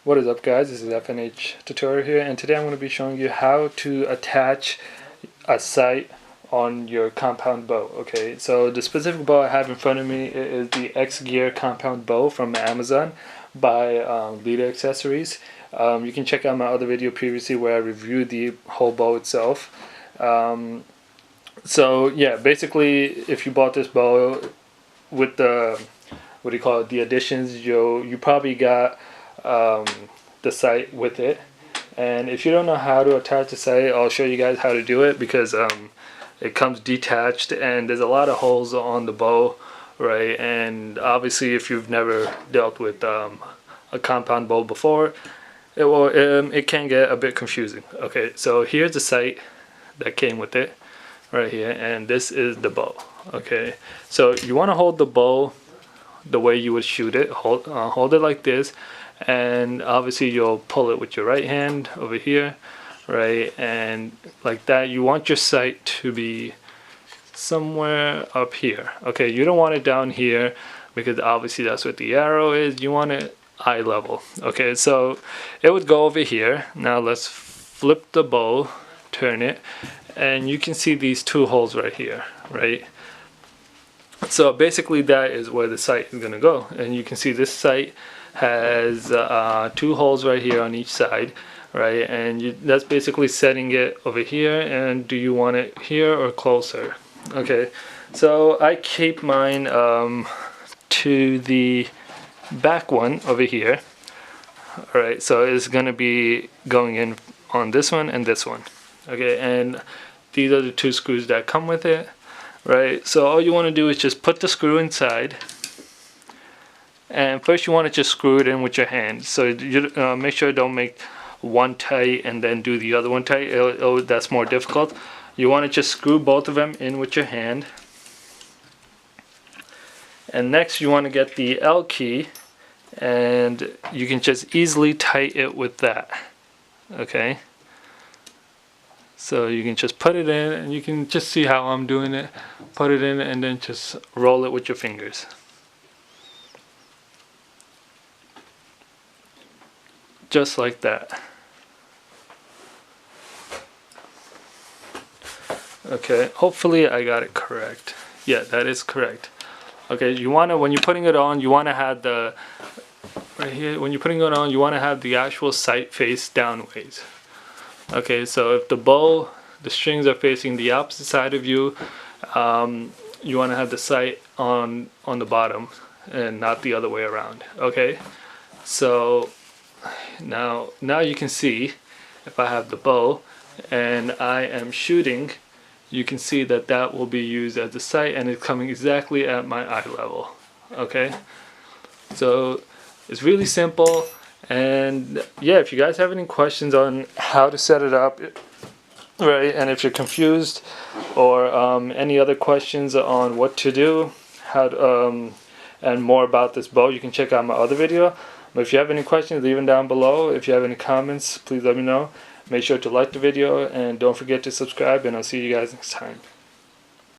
What is up, guys? This is FNH tutorial here, and today I'm going to be showing you how to attach a sight on your compound bow. Okay, so the specific bow I have in front of me is the X Gear compound bow from Amazon by Leader Accessories. You can check out my other video previously where I reviewed the whole bow itself. So yeah, basically if you bought this bow with the the additions, you probably got the sight with it. And if you don't know how to attach the sight, I'll show you guys how to do it, because it comes detached and there's a lot of holes on the bow, right? And obviously if you've never dealt with a compound bow before, it can get a bit confusing. Okay, so here's the sight that came with it right here, and this is the bow. Okay, so you want to hold the bow the way you would shoot it. Hold it like this, and obviously you'll pull it with your right hand over here, right? And like that. You want your sight to be somewhere up here. Okay, you don't want it down here, because obviously that's what the arrow is. You want it eye level. Okay, so it would go over here. Now let's flip the bow, turn it, and you can see these two holes right here, right? So basically that is where the sight is going to go, and you can see this sight has two holes right here on each side, right? And that's basically setting it over here. And do you want it here or closer? Okay, so I keep mine to the back one over here. All right, so it's going to be going in on this one and this one. Okay, and these are the two screws that come with it. Right, so all you want to do is just put the screw inside, and first you want to just screw it in with your hand. So you make sure don't make one tight and then do the other one tight. That's more difficult. You want to just screw both of them in with your hand, and next you want to get the L key, and you can just easily tighten it with that. Okay, so you can just put it in, and you can just see how I'm doing it. Put it in and then just roll it with your fingers. Just like that. Okay, hopefully I got it correct. Yeah, that is correct. Okay, you want to, when you're putting it on, you want to have the, right here, when you're putting it on, you want to have the actual sight face downways. Okay, so if the bow, the strings are facing the opposite side of you, you want to have the sight on the bottom and not the other way around. Okay, so now you can see if I have the bow and I am shooting, you can see that that will be used as the sight, and it's coming exactly at my eye level. Okay, so it's really simple. And yeah, if you guys have any questions on how to set it up, right, and if you're confused or any other questions on what to do, how to, and more about this bow, you can check out my other video. But if you have any questions, leave them down below. If you have any comments, please let me know. Make sure to like the video and don't forget to subscribe, and I'll see you guys next time.